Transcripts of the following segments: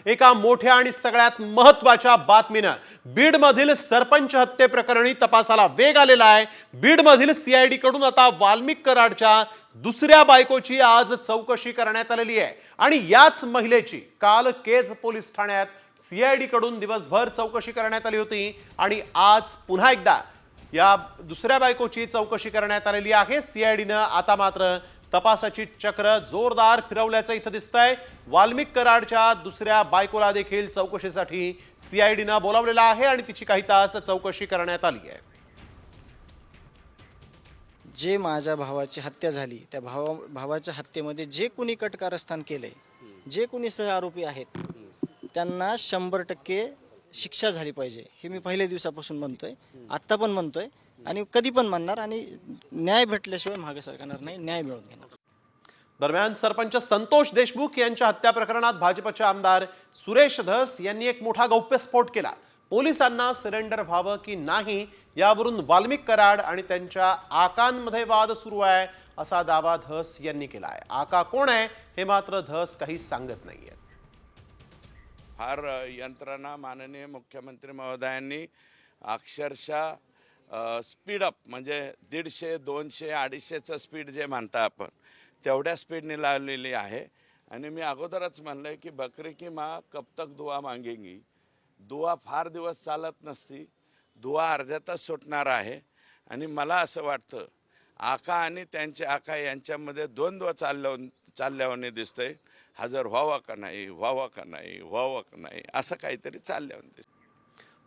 एका मोठ्या आणि सगळ्यात महत्त्वाच्या बातमीनं बीडमधील सरपंच हत्ये प्रकरणी तपासाला वेग आलेला आहे। बीडमधील सीआयडी कडून आता वाल्मिक कराडच्या दुसऱ्या बायकोची आज चौकशी करण्यात आलेली आहे आणि याच महिलेची काल केज पोलीस ठाण्यात सीआयडी कडून दिवसभर चौकशी करण्यात आली होती आणि आज पुन्हा एकदा या दुसऱ्या बायकोची चौकशी करण्यात आलेली आहे। सीआयडीनं आता मात्र तपासाची चक्र जोरदार फिरवल्याचं इथं दिसतंय। वाल्मिक कराडच्या दुसऱ्या बायकोला देखील चौकशीसाठी सीआयडीनं बोलावलेलं आहे आणि तिची काही तास चौकशी करण्यात आली आहे। जे माझ्या भावाची हत्या झाली त्या भावाच्या हत्येमध्ये जे कोणी कटकारस्थान केलंय, जे कोणी सहआरोपी आहेत त्यांना 100% शिक्षा झाली पाहिजे हे मी पहिल्या दिवसापासून म्हणतोय, आत्ता पण म्हणतोय आणि कधी पण म्हणणार आणि न्याय भेटल्याशिवाय मागे सरकणार नाही, न्याय मिळवून घेणार। दरम्यान सरपंच संतोष देशमुख यांच्या हत्या प्रकरणात भाजपचे आमदार सुरेश धस यांनी एक मोठा गौप्यस्फोट केला। पोलिसांना सरेंडर व्हावं की नाही यावरून वाल्मिक कराड आणि त्यांच्या आकांमध्ये वाद सुरू आहे असा दावा धस यांनी केला आहे। आका कोण आहे हे मात्र धस काही सांगत नाहीये। फार यंत्रणा माननीय मुख्यमंत्री महोदयांनी अक्षरशः स्पीडअप म्हणजे 150, 200, 250चं स्पीड जे म्हणता आपण तेवढ्या स्पीडने लावलेली आहे। आणि मी अगोदरच म्हणलं की बकरी की माँ कब तक दुआ मागेंगी, दुआ फार दिवस चालत नसती, दुआ अर्ध्यातच सुटणार आहे। आणि मला असं वाटतं आका आणि त्यांचे आका यांच्यामध्ये द्वंद्व चालल्यावाने दिसतंय। हजर व्हावा का नाही, व्हावा का नाही, व्हावा का नाही असं काहीतरी चालल्यावाने दिसतं।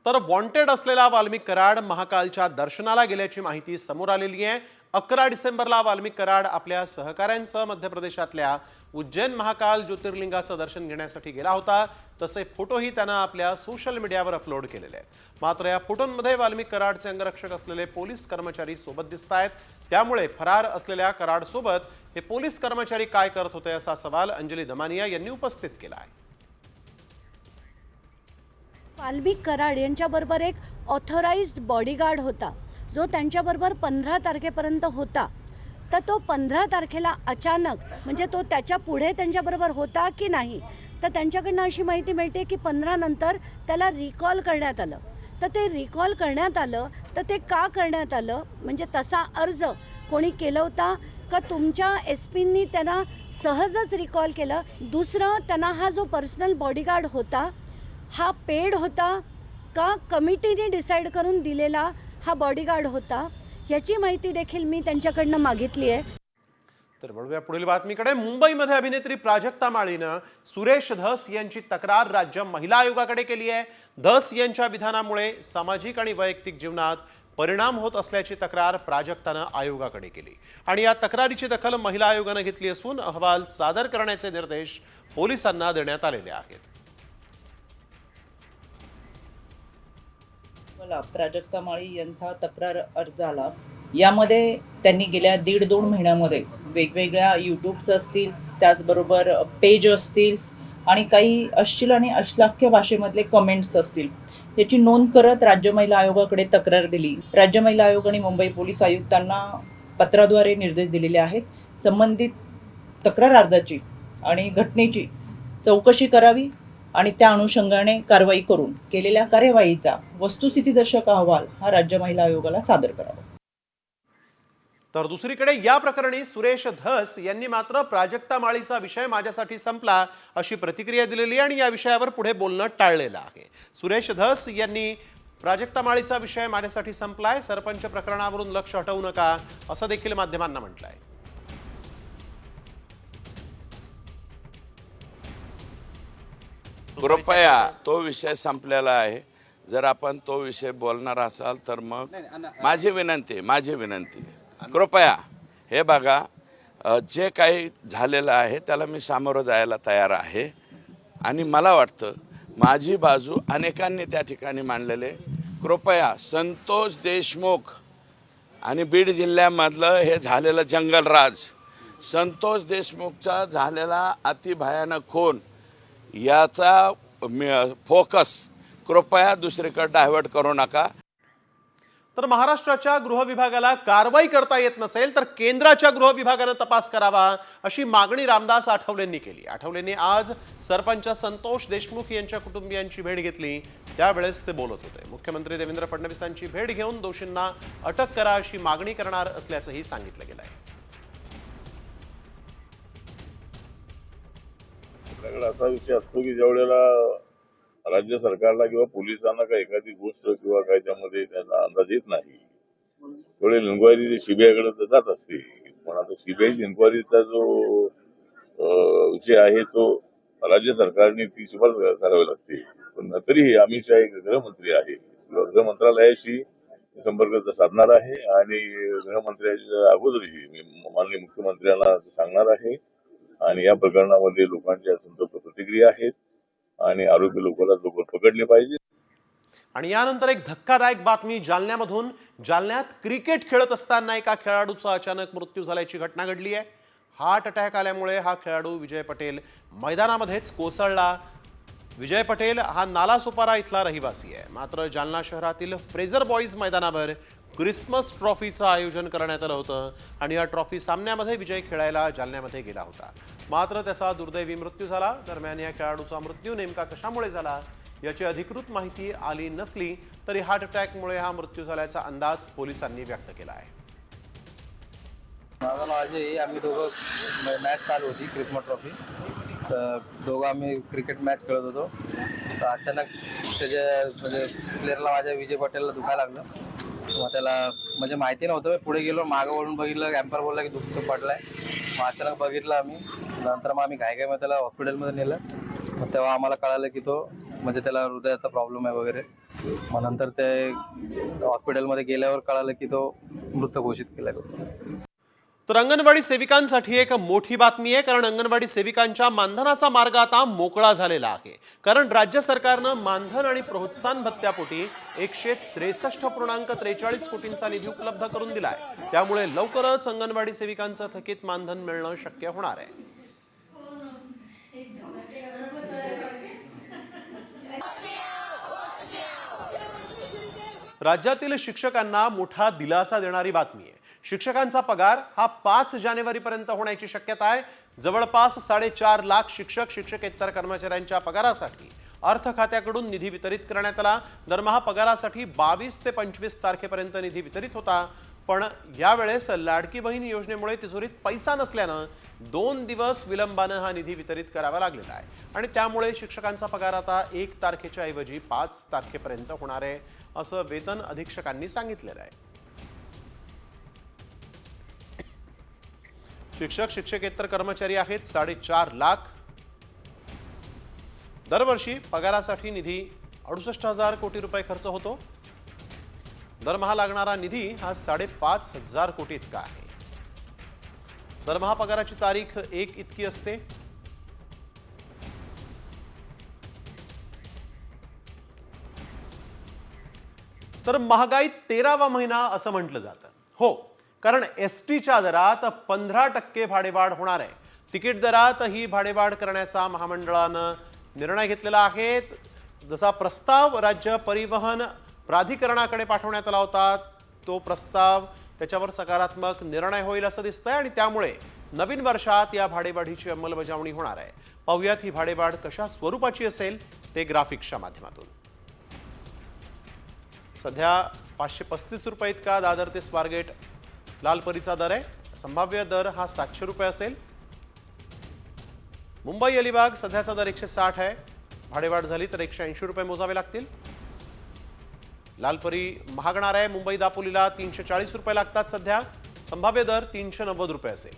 तर वॉन्टेड असलेला वाल्मिक कराड महाकालच्या दर्शनाला गेल्याची माहिती समोर आलेली आहे। 11 डिसेंबरला वाल्मिक कराड आपल्या सहकाऱ्यांसह मध्य प्रदेशातल्या उज्जैन महाकाल ज्योतिर्लिंगाचं दर्शन घेण्यासाठी गेला होता। तसे फोटोही त्यानं आपल्या सोशल मीडियावर अपलोड केलेले आहेत। मात्र या फोटोंमध्ये वाल्मिक कराडचे अंगरक्षक असलेले पोलीस कर्मचारी सोबत दिसत आहेत। त्यामुळे फरार असलेल्या कराड सोबत हे पोलीस कर्मचारी काय करत होते असा सवाल अंजली दमानिया यांनी उपस्थित केला आहे। वाल्मिक कराड यांच्याबरोबर एक ऑथराइज्ड बॉडीगार्ड होता जो त्यांच्याबरोबर 15 तारखेपर्यंत होता। तर तो 15 तारखेला अचानक म्हणजे तो त्याच्या पुढे त्यांच्याबरोबर होता की नाही, तर त्यांच्याकडनं अशी माहिती मिळते की 15 नंतर त्याला रिकॉल करण्यात आलं। तर ते रिकॉल करण्यात आलं तर ते का करण्यात आलं म्हणजे तसा अर्ज कोणी केला होता का तुमच्या एसपींनी त्यांना सहजच रिकॉल केलं? दुसरं, त्यांना हा जो पर्सनल बॉडीगार्ड होता हा पेड होता का कमिटीने डिसाईड करून दिलेला हा बॉडीगार्ड होता याची माहिती देखील मी त्यांच्याकडनं मागितली आहे। तर वळूया पुढील बातमीकडे। मुंबईमध्ये अभिनेत्री प्राजक्ता माळीनं सुरेश धस यांची तक्रार राज्य महिला आयोगाकडे केली आहे। धस यांच्या विधानामुळे सामाजिक आणि वैयक्तिक जीवनात परिणाम होत असल्याची तक्रार प्राजक्तानं आयोगाकडे केली आणि या तक्रारीची दखल महिला आयोगानं घेतली असून अहवाल सादर करण्याचे निर्देश पोलिसांना देण्यात आलेले आहेत। प्राजक्ता माळी यांचा तक्रार अर्ज आला। यामध्ये त्यांनी गेल्या 1.5-2 महिन्यामध्ये वेगवेगळ्या यूट्यूब्स असतील, त्याचबरोबर पेज असतील आणि काही अश्लील आणि अश्लाघ्य भाषेमधले कमेंट्स असतील याची नोंद करत राज्य महिला आयोगाकडे तक्रार दिली। राज्य महिला आयोग आणि मुंबई पोलीस आयुक्तांना पत्राद्वारे निर्देश दिलेले आहेत। संबंधित तक्रार अर्जाची आणि घटनेची चौकशी करावी आणि त्या अनुषंगाने कारवाई करून केलेल्या कार्यवाहीचा वस्तुस्थितीदर्शक अहवाल हा राज्य महिला आयोगाला सादर करावा। तर दुसरीकडे या प्रकरणी सुरेश धस यांनी मात्र प्राजक्ता माळीचा विषय माझ्यासाठी संपला अशी प्रतिक्रिया दिलेली आणि या विषयावर पुढे बोलणं टाळलेलं आहे। सुरेश धस यांनी प्राजक्ता माळीचा विषय माझ्यासाठी संपलाय, सरपंच प्रकरणावरून लक्ष हटवू नका असं देखील माध्यमांना म्हटलंय। कृपया तो विषय संपलेला आहे। जर आपण तो विषय बोलणार असाल तर मग माझी विनंती कृपया हे बघा, जे काही झालेलं आहे त्याला मी सामोरं जायला तयार आहे आणि मला वाटतं माझी बाजू अनेकांनी त्या ठिकाणी मांडलेले। कृपया संतोष देशमुख आणि बीड जिल्ह्यामधलं हे झालेलं जंगलराज, संतोष देशमुखचा झालेला अतिभयानक खून याचा फोकस कृपया दुसरीकडे डायव्हर्ट करू नका। तर महाराष्ट्राच्या गृह विभागाला कारवाई करता येत नसेल तर केंद्राच्या गृह विभागानं तपास करावा अशी मागणी रामदास आठवलेंनी केली. आठवलेंनी आज सरपंच संतोष देशमुख यांच्या कुटुंबियांची भेट घेतली, त्यावेळेस ते बोलत होते. मुख्यमंत्री देवेंद्र फडणवीसांची भेट घेऊन दोषींना अटक करा अशी मागणी करणार असल्याचंही सांगितलं गेलं आहे. असा विषय असतो की ज्यावेळेला राज्य सरकारला किंवा पोलिसांना काही एखादी गोष्ट किंवा काही त्यामध्ये त्यांना अंदाज येत नाही त्यावेळेला इन्क्वायरी सीबीआयकडे जात असते. पण आता सीबीआय इन्क्वायरीचा जो विषय आहे तो राज्य सरकारने ती शिफारस करावी लागते. पण तरीही अमित शहा एक गृहमंत्री आहे, गृह मंत्रालयाशी संपर्क साधणार आहे आणि गृहमंत्र्याच्या अगोदरही मी माननीय मुख्यमंत्र्यांना सांगणार आहे. आणि या प्रकरणामध्ये लोकांच्या संतप्त प्रतिक्रिया आहेत आणि आरोपी लोकांना लवकर पकडले पाहिजे. आणि यानंतर एक धक्कादायक बातमी जालन्यामधून. जालन्यात क्रिकेट खेळत असताना एका खेळाडूचा अचानक मृत्यू झाल्याची घटना घडली आहे. हार्ट अटॅक आल्यामुळे हा खेळाडू विजय पटेल मैदानामध्येच कोसळला. विजय पटेल हा नालासोपारा इथला रहिवासी आहे. मात्र जालना शहरातील फ्रेझर बॉईज मैदानावर क्रिसमस ट्रॉफीचं आयोजन करण्यात आलं होतं आणि या ट्रॉफी सामन्यामध्ये विजय खेळायला जालन्यामध्ये गेला होता. मात्र त्याचा दुर्दैवी मृत्यू झाला. दरम्यान या खेळाडूचा मृत्यू नेमका कशामुळे झाला याची अधिकृत माहिती आली नसली तरी हार्ट अटॅकमुळे हा मृत्यू झाल्याचा अंदाज पोलिसांनी व्यक्त केला आहे. माझं नाव अजय आहे. आम्ही दोघं मॅच चालू होती क्रिसमस ट्रॉफी, तर दोघं आम्ही क्रिकेट मॅच खेळत होतो. तर अचानक त्याच्या म्हणजे प्लेअरला माझ्या विजय पटेलला दुखायला लागलं. मग त्याला म्हणजे माहिती नव्हतं. मी पुढे गेलो, मागं वळून बघितलं, कॅम्पर बोलला की दुःख पडलाय. मग अचानक बघितलं आम्ही. नंतर मग आम्ही घाईघाईमध्ये त्याला हॉस्पिटलमध्ये नेलं. मग तेव्हा आम्हाला कळालं की तो म्हणजे त्याला हृदयाचा प्रॉब्लेम आहे वगैरे. मग नंतर ते हॉस्पिटलमध्ये गेल्यावर कळालं की तो मृत घोषित केला गेला. तर अंगणवाडी सेविकांसाठी एक मोठी बातमी आहे, कारण अंगणवाडी सेविकांच्या मानधनाचा मार्ग आता मोकळा झालेला आहे. कारण राज्य सरकारनं मानधन आणि प्रोत्साहन भत्त्यापोटी 163.43 कोटींचा निधी उपलब्ध करून दिलाय. त्यामुळे लवकरच अंगणवाडी सेविकांचं थकीत मानधन मिळणं शक्य होणार आहे. राज्यातील शिक्षकांना मोठा दिलासा देणारी बातमी आहे. शिक्षकांचा पगार हा 5 जानेवारीपर्यंत होण्याची शक्यता आहे. जवळपास 4.5 लाख शिक्षक शिक्षकेतर कर्मचाऱ्यांच्या पगारासाठी अर्थ खात्याकडून निधी वितरित करण्यात आला. दरमहा पगारासाठी 22 ते 25 तारखेपर्यंत निधी वितरित होता. पण यावेळेस लाडकी बहीण योजनेमुळे तिजोरीत पैसा नसल्यानं 2 दिवस विलंबानं हा निधी वितरित करावा लागलेला आहे. आणि त्यामुळे शिक्षकांचा पगार आता 1 तारखेच्या ऐवजी 5 तारखेपर्यंत होणार आहे, असं वेतन अधीक्षकांनी सांगितलेलं आहे. शिक्षक शिक्षकेतर कर्मचारी आहेत 4.5 लाख. दरवर्षी पगारासाठी निधी 68,000 कोटी रुपये खर्च होतो. दरमहा लागणारा निधी हा 5,500 कोटी इतका आहे. दरमहा पगाराची तारीख 1 इतकी असते. तर महागाई 13वा महिना असं म्हटलं जातं. हो, कारण एसटीच्या दरात 15% भाडेवाढ होणार आहे. तिकीट दरात ही भाडेवाढ करण्याचा महामंडळानं निर्णय घेतलेला आहे. जसा प्रस्ताव राज्य परिवहन प्राधिकरणाकडे पाठवण्यात आला होता, तो प्रस्ताव त्याच्यावर सकारात्मक निर्णय होईल असं दिसतंय आणि त्यामुळे नवीन वर्षात या भाडेवाढीची अंमलबजावणी होणार आहे. पाहूयात ही भाडेवाढ कशा स्वरूपाची असेल ते ग्राफिक्सच्या माध्यमातून. सध्या 535 रुपये इतका दादर ते स्वारगेट लालपरीचा दर आहे. संभाव्य दर हा 700 रुपये असेल. मुंबई अलिबाग सध्याचा दर 160 आहे. भाडेवाढ झाली तर 180 रुपये मोजावे लागतील. लालपरी महागणार आहे. मुंबई दापोलीला 340 रुपये लागतात सध्या. संभाव्य दर 390 रुपये असेल.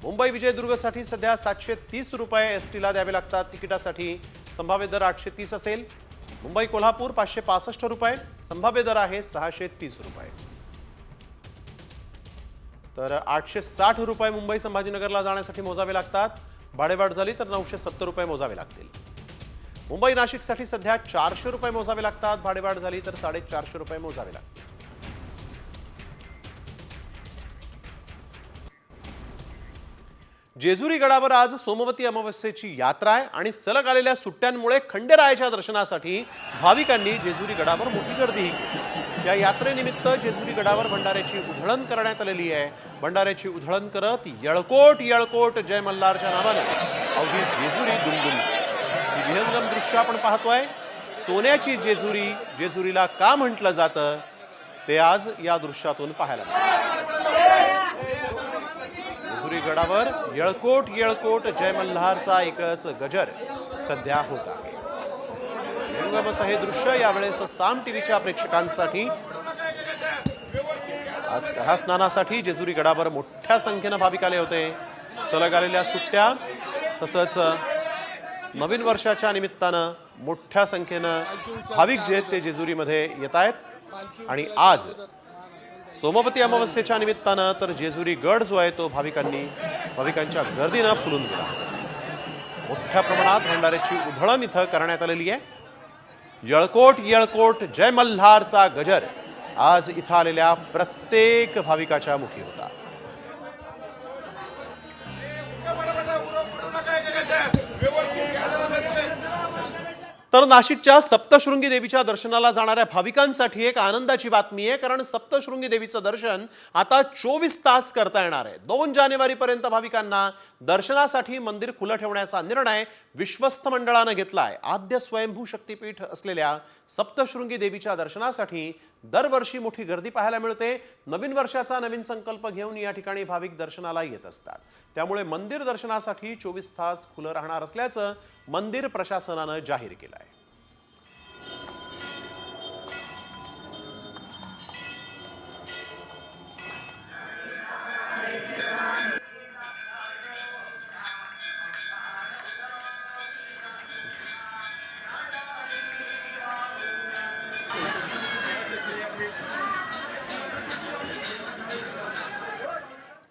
मुंबई विजयदुर्गसाठी सध्या 730 रुपये एसटीला द्यावे लागतात तिकिटासाठी. संभाव्य दर 830 असेल. मुंबई कोल्हापूर 565 रुपये. संभाव्य दर आहे 630 रुपये. तर 860 रुपये मुंबई संभाजीनगरला जाण्यासाठी मोजावे लागतात. भाडेवाढ झाली तर 970 रुपये मोजावे लागतील. मुंबई नाशिकसाठी सध्या 400 रुपये मोजावे लागतात. भाडेवाढ झाली तर 450 रुपये मोजावे लागतील. जेजुरी गडावर आज सोमवती अमावस्येची यात्रा आहे आणि सलग आलेल्या सुट्ट्यांमुळे खंडेरायाच्या दर्शनासाठी भाविकांनी जेजुरी गडावर मोठी गर्दीही केली। या यात्रेनिमित्त जेजुरी गडावर भंडाऱ्याची उधळण करण्यात आलेली आहे। भंडाऱ्याची उधळण करत येळकोट येळकोट जय मल्हारच्या नावाने अवघी जेजुरी दुमदुमते। ही विहंगम दृश्य आपण पाहतोय। सोन्याची जेजुरी, जेजुरीला का म्हटलं जातं ते आज या दृश्यातून पाहायला मिळतं। जेजुरी गडावर येळकोट येळकोट जय मल्हारचा एकच गजर सध्या होत आहे। विहंगम असं हे दृश्य यावेळेस साम टीव्हीच्या प्रेक्षकांसाठी। आज कहा स्नानासाठी जेजुरी गडावर मोठ्या संख्येने भाविक आले होते। सलग आलेल्या सुट्ट्या तसंच नवीन वर्षाच्या निमित्तानं मोठ्या संख्येनं भाविक जे आहेत ते जेजुरीमध्ये येत आहेत आणि आज सोमवती अमावस्येच्या निमित्तानं तर जेजुरी गड जो आहे तो भाविकांच्या गर्दीनं फुलून गेला। मोठ्या प्रमाणात भंडाऱ्याची उधळण इथं करण्यात आलेली आहे। येळकोट येळकोट जय मल्हारचा गजर आज इथं आलेल्या प्रत्येक भाविकाच्या मुखी होता। तर नाशिकच्या सप्तशृंगी देवीच्या दर्शनाला जाणाऱ्या भाविकांसाठी एक आनंदाची बातमी आहे, कारण सप्तशृंगी देवीचं दर्शन आता 24 तास करता येणार आहे। 2 जानेवारीपर्यंत भाविकांना दर्शनासाठी मंदिर खुलं ठेवण्याचा निर्णय विश्वस्त मंडळानं घेतला आहे। आद्य स्वयंभू शक्तीपीठ असलेल्या सप्तशृंगी देवीच्या दर्शनासाठी दरवर्षी मोठी गर्दी पाहायला मिळते। नवीन वर्षाचा नवीन संकल्प घेऊन या ठिकाणी भाविक दर्शनाला येत असतात। त्यामुळे मंदिर दर्शनासाठी 24 तास खुलं राहणार असल्याचं मंदिर प्रशासनानं जाहीर केलं आहे।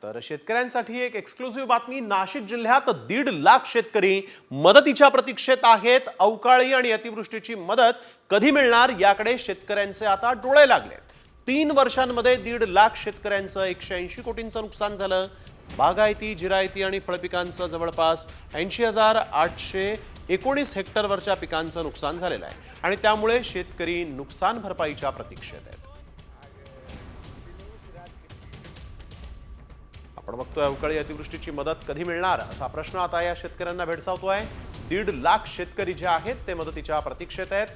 तर शेतकऱ्यांसाठी एक एक्सक्लुसिव्ह बातमी। नाशिक जिल्ह्यात 1.5 लाख शेतकरी मदतीच्या प्रतीक्षेत आहेत। अवकाळी आणि अतिवृष्टीची मदत कधी मिळणार याकडे शेतकऱ्यांचे आता डोळे लागलेत। 3 वर्षांमध्ये 1.5 लाख शेतकऱ्यांचं 180 कोटींचं नुकसान झालं। बागायती, जिरायती आणि फळपिकांचं जवळपास 80,819 हेक्टरवरच्या पिकांचं नुकसान झालेलं आहे आणि त्यामुळे शेतकरी नुकसान भरपाईच्या प्रतीक्षेत आहेत। आपण बघतोय अवकाळी अतिवृष्टीची मदत कधी मिळणार असा प्रश्न आता या शेतकऱ्यांना भेडसावतोय। 1.5 लाख शेतकरी जे आहेत ते मदतीच्या प्रतीक्षेत आहेत।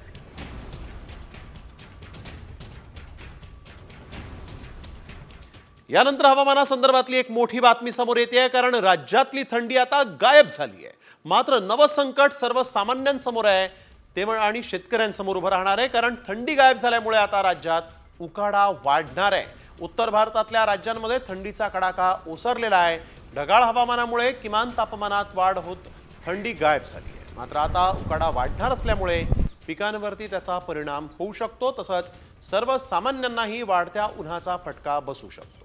यानंतर हवामानासंदर्भातली एक मोठी बातमी समोर येते, कारण राज्यातली थंडी आता गायब झाली आहे। मात्र नवसंकट सर्वसामान्यांसमोर आहे आणि शेतकऱ्यांसमोर उभं राहणार आहे, कारण थंडी गायब झाल्यामुळे आता राज्यात उकाडा वाढणार आहे। उत्तर भारतातल्या राज्यांमध्ये थंडीचा कडाका ओसरलेला आहे। ढगाळ हवामानामुळे किमान तापमानात वाढ होत थंडी गायब झाली आहे। मात्र आता उकाडा वाढणार असल्यामुळे पिकांवरती त्याचा परिणाम होऊ शकतो, तसंच सर्वसामान्यांनाही वाढत्या उन्हाचा फटका बसू शकतो।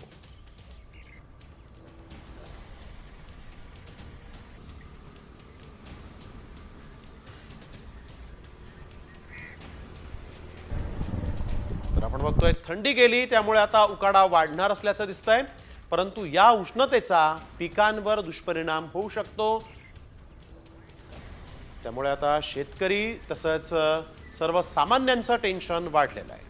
आपण बघतोय थंडी गेली त्यामुळे आता उकाडा वाढणार असल्याचं दिसतंय, परंतु या उष्णतेचा पिकांवर दुष्परिणाम होऊ शकतो। त्यामुळे आता शेतकरी तसंच सर्वसामान्यांचं टेन्शन वाढलेलं आहे।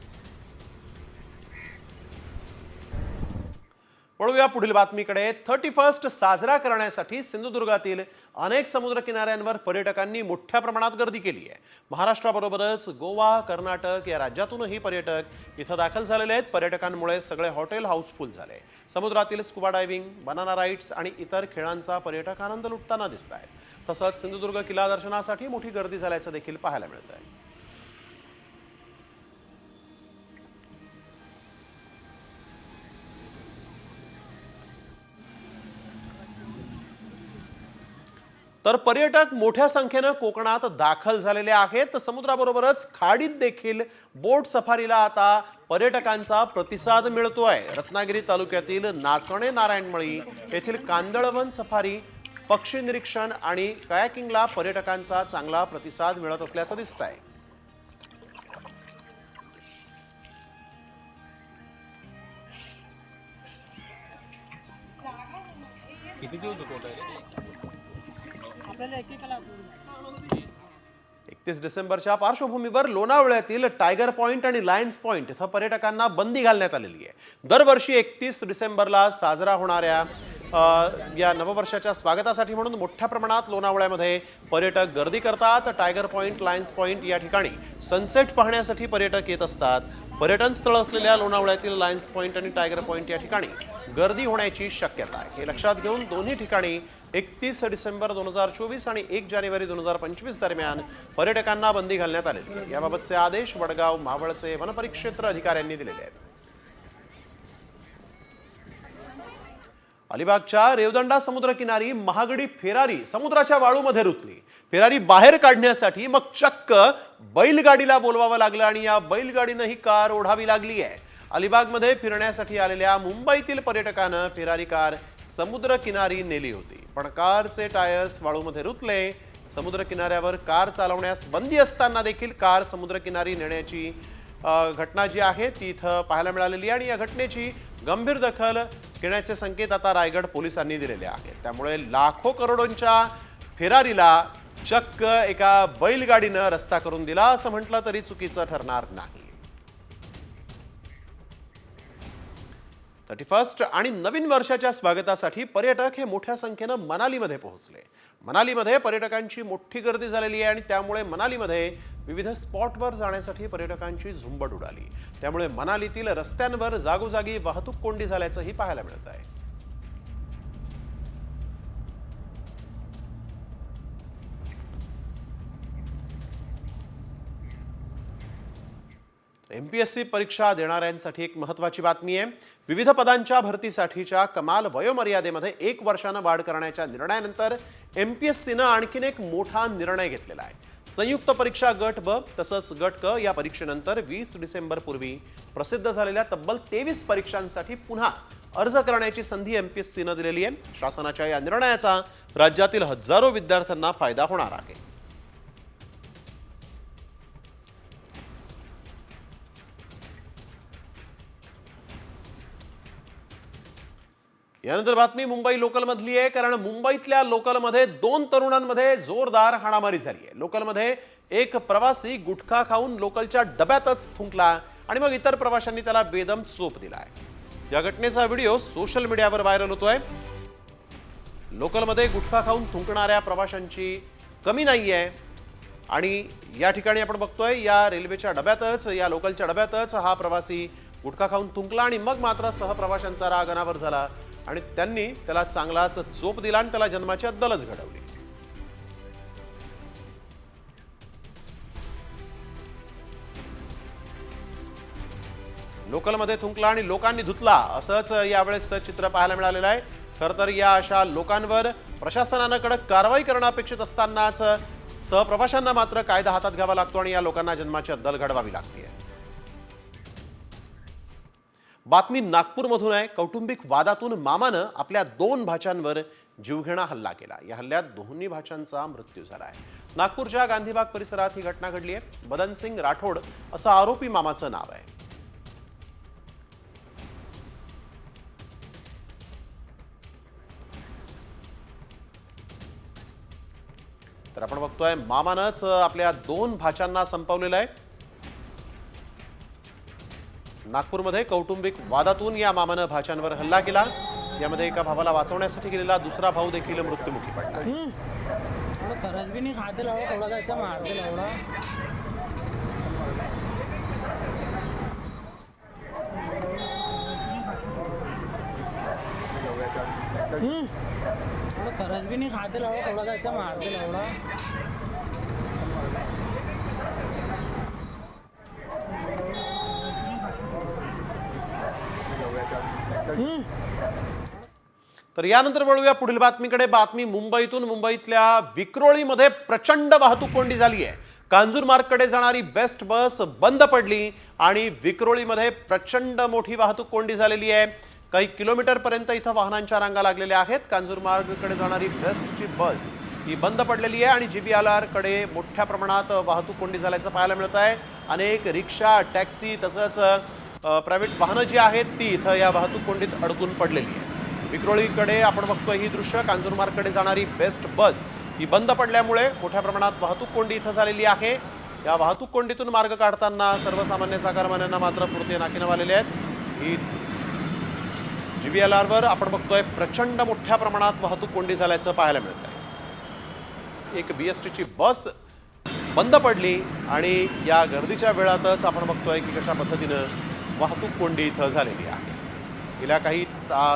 वळूया पुढील बातमीकडे। 31st साजरा करण्यासाठी सिंधुदुर्गातील अनेक समुद्र किनाऱ्यांवर पर्यटकांनी मोठ्या प्रमाणात गर्दी केली आहे। महाराष्ट्राबरोबरच गोवा, कर्नाटक या राज्यातूनही पर्यटक इथं दाखल झालेले आहेत। पर्यटकांमुळे सगळे हॉटेल हाऊसफुल झाले। समुद्रातील स्कुबा डायव्हिंग, बनाना राईड्स आणि इतर खेळांचा पर्यटक आनंद लुटताना दिसत आहेत। तसंच सिंधुदुर्ग किल्ला दर्शनासाठी मोठी गर्दी झाल्याचं देखील पाहायला मिळत आहे। तर पर्यटक मोठ्या संख्येने कोकणात दाखल झालेले आहेत। समुद्राबरोबरच खाडीत देखील बोट सफारीला आता पर्यटकांचा प्रतिसाद मिळतोय। रत्नागिरी तालुक्यातील नाचणे नारायणमळी येथील कांदळवन सफारी, पक्षी निरीक्षण आणि कायाकिंगला पर्यटकांचा चांगला प्रतिसाद मिळत असल्याचं दिसतंय। किती दिवस दुखवत आहे? 31 डिसेंबरच्या पार्श्वभूमीवर लोणावळ्यातील टायगर पॉइंट आणि लायन्स पॉइंट इथं पर्यटकांना बंदी घालण्यात आलेली आहे। दरवर्षी 31 डिसेंबरला साजरा होणाऱ्या या नववर्षाच्या स्वागतासाठी म्हणून मोठ्या प्रमाणात लोणावळ्यामध्ये पर्यटक गर्दी करतात। टायगर पॉइंट, लायन्स पॉइंट या ठिकाणी सनसेट पाहण्यासाठी पर्यटक येत असतात। पर्यटन स्थळ असलेल्या लोणावळ्यातील लायन्स पॉइंट आणि टायगर पॉइंट या ठिकाणी गर्दी होण्याची शक्यता आहे। हे लक्षात घेऊन दोन्ही ठिकाणी 31 डिसेंबर 2024 आणि 1 जानेवारी 2025 दरम्यान पर्यटकांना बंदी घालण्यात आलेली आहे। याबाबतचे आदेश वडगाव मावळचे वनपरिक्षेत्र अधिकाऱ्यांनी दिलेले आहेत। अलिबागच्या रेवदंडा समुद्रकिनारी महागडी फेरारी समुद्राच्या वाळूमध्ये रुतली। फेरारी बाहेर काढण्यासाठी मग चक्क बैलगाडीला बोलवावं लागलं आणि या बैलगाडीनं ही कार ओढावी लागली आहे। अलिबागमध्ये फिरण्यासाठी आलेल्या मुंबईतील पर्यटकानं फेरारी कार समुद्रकिनारी नेली होती, पण कारचे टायर्स वाळूमध्ये रुतले। समुद्रकिनाऱ्यावर कार चालवण्यास बंदी असताना देखील कार समुद्रकिनारी नेण्याची घटना जी आहे ती इथं पाहायला मिळालेली आहे आणि या घटनेची गंभीर दखल घेण्याचे संकेत आता रायगड पोलिसांनी दिलेले आहेत। त्यामुळे लाखो करोडोंच्या फेरारीला चक्क एका बैलगाडीनं रस्ता करून दिला असं म्हटलं तरी चुकीचं ठरणार नाही। 31 आणि नवीन वर्षाच्या स्वागतासाठी पर्यटक हे मोठ्या संख्येनं मनालीमध्ये पोहोचले। मनालीमध्ये पर्यटकांची मोठी गर्दी झालेली आहे आणि त्यामुळे मनालीमध्ये विविध स्पॉटवर जाण्यासाठी पर्यटकांची झुंबड उडाली। त्यामुळे मनालीतील रस्त्यांवर जागोजागी वाहतूक कोंडी झाल्याचंही पाहायला मिळत आहे। MPSC परीक्षा देणाऱ्यांसाठी एक महत्त्वाची बातमी आहे। विविध पदांच्या भरतीसाठीच्या कमाल वयोमर्यादेमध्ये 1 वर्षानं वाढ करण्याच्या निर्णयानंतर MPSCनं आणखीन एक मोठा निर्णय घेतलेला आहे। संयुक्त परीक्षा गट ब तसंच गट क या परीक्षेनंतर 20 डिसेंबर पूर्वी प्रसिद्ध झालेल्या तब्बल 23 परीक्षांसाठी पुन्हा अर्ज करण्याची संधी MPSCनं दिलेली आहे। शासनाच्या या निर्णयाचा राज्यातील हजारो विद्यार्थ्यांना फायदा होणार आहे। यानंतर बातमी मुंबई लोकलमधली आहे, कारण मुंबईतल्या लोकलमध्ये 2 तरुणांमध्ये जोरदार हाणामारी झाली आहे। लोकलमध्ये एक प्रवासी गुटखा खाऊन लोकलच्या डब्यातच थुंकला आणि मग इतर प्रवाशांनी त्याला बेदम चोप दिलाय। या घटनेचा व्हिडिओ सोशल मीडियावर व्हायरल होतोय। लोकलमध्ये गुटखा खाऊन थुंकणाऱ्या प्रवाशांची कमी नाहीये आणि या ठिकाणी आपण बघतोय या रेल्वेच्या डब्यातच, या लोकलच्या डब्यातच हा प्रवासी गुटखा खाऊन थुंकला आणि मग मात्र सहप्रवाशांचा राग अनावर झाला आणि त्यांनी त्याला चांगलाच चोप दिला आणि त्याला जन्माची अद्दलच घडवली। लोकलमध्ये थुंकला आणि लोकांनी धुतला असंच यावेळेस चित्र पाहायला मिळालेलं आहे। खरं तर या अशा लोकांवर प्रशासनानं कडक कारवाई करणं अपेक्षित असतानाच सहप्रवाशांना मात्र कायदा हातात घ्यावा लागतो आणि या लोकांना जन्माची अद्दल घडवावी लागते। बातमी नागपूरमधून आहे। कौटुंबिक वादातून मामानं आपल्या 2 भाच्यांवर जीवघेणा हल्ला केला। या हल्ल्यात दोन्ही भाच्यांचा मृत्यू झाला आहे। नागपूरच्या गांधीबाग परिसरात ही घटना घडली आहे। बदनसिंग राठोड असं आरोपी मामाचं नाव आहे। तर आपण बघतोय मामानंच आपल्या 2 भाच्यांना संपवलेलं आहे। नागपूरमध्ये कौटुंबिक वादातून या मामानं भाच्यांवर हल्ला केला। यामध्ये एका भावाला वाचवण्यासाठी गेलेला दुसरा भाऊ देखील मृत्युमुखी पडला आहे। तर यानंतर वळूया पुढील बातमीकडे। बातमी मुंबईतून। मुंबईतल्या विक्रोळीमध्ये प्रचंड वाहतूक कोंडी झाली आहे। कांजूर मार्गकडे जाणारी बेस्ट बस बंद पडली आणि विक्रोळीमध्ये प्रचंड मोठी वाहतूक कोंडी झालेली आहे। काही किलोमीटरपर्यंत इथं वाहनांच्या रांगा लागलेल्या आहेत। कांजूर मार्गकडे जाणारी बेस्टची बस ही बंद पडलेली आहे आणि GBLR कडे मोठ्या प्रमाणात वाहतूक कोंडी झाल्याचं पाहायला मिळत आहे। अनेक रिक्षा, टॅक्सी तसंच प्रायव्हेट वाहनं जी आहेत ती इथं या वाहतूक कोंडीत अडकून पडलेली आहे। विक्रोळीकडे आपण बघतोय ही दृश्य। कांजूरमार्गकडे जाणारी बेस्ट बस ही बंद पडल्यामुळे मोठ्या प्रमाणात वाहतूक कोंडी इथं झालेली आहे। या वाहतूक कोंडीतून मार्ग काढताना सर्वसामान्य चाकरमान्यांना मात्र पुरते नाकीनव आलेले आहेत। ही GVLR वर आपण बघतोय प्रचंड मोठ्या प्रमाणात वाहतूक कोंडी झाल्याचं पाहायला मिळत आहे। एक BSTची बस बंद पडली आणि या गर्दीच्या वेळातच आपण बघतोय की कशा पद्धतीनं वाहतूक कोंडी इथं झालेली आहे। गेल्या काही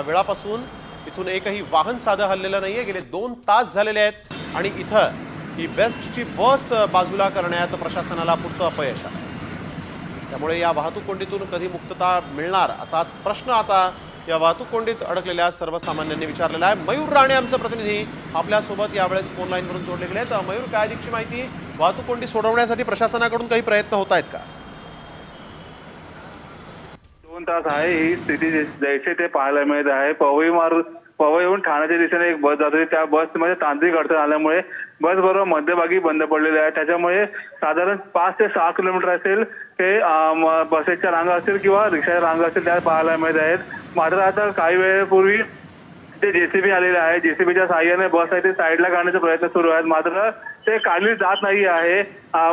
वेळापासून इथून एकही वाहन साधं हललेलं नाहीये। गेले 2 तास झालेले आहेत आणि इथं ही बेस्टची बस बाजूला करण्यात प्रशासनाला पुरतं अपयश आहे। त्यामुळे या वाहतूक कोंडीतून कधी मुक्तता मिळणार असाच प्रश्न आता या वाहतूक कोंडीत अडकलेल्या सर्वसामान्यांनी विचारलेला आहे। मयूर राणे आमचे प्रतिनिधी आपल्यासोबत यावेळेस फोन लाईनवरून जोडले गेले आहेत। मयूर, काय अधिकची माहिती? वाहतूक कोंडी सोडवण्यासाठी प्रशासनाकडून काही प्रयत्न होत आहेत का? 2 तास आहे ही स्थिती जैसे ते पाहायला मिळत आहे। पवईहून ठाण्याच्या दिशेने एक बस जात होती, त्या बसमध्ये तांत्रिक अडचण आल्यामुळे बस बरोबर मध्यभागी बंद पडलेली आहे। त्याच्यामुळे साधारण 5 ते 6 किलोमीटर असेल ते बसेसच्या रांगा असतील किंवा रिक्षाच्या रांगा असतील त्या पाहायला मिळत आहेत। मात्र आता काही वेळेपूर्वी ते JCB आलेले आहे, JCBच्या साहाय्याने बस आहे ते साईडला काढण्याचे प्रयत्न सुरू आहेत, मात्र ते काढली जात नाही आहे।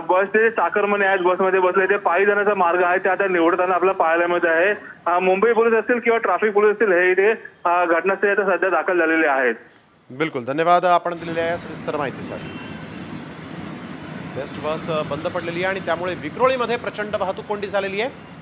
बसचे चाकरमाने आहेत बसमध्ये बसले, ते पायी जाण्याचा मार्ग आहे ते आता निवडताना आपल्याला पाहायला मिळत आहे। मुंबई पोलीस असतील किंवा ट्रॅफिक पोलीस असतील हे इथे घटनास्थळी आता सध्या दाखल झालेले आहेत। बिलकुल, धन्यवाद आपण दिलेल्या या सविस्तर माहितीसाठी। बेस्ट बस बंद पडलेली आहे आणि त्यामुळे विक्रोळीमध्ये प्रचंड वाहतूक कोंडी झालेली आहे।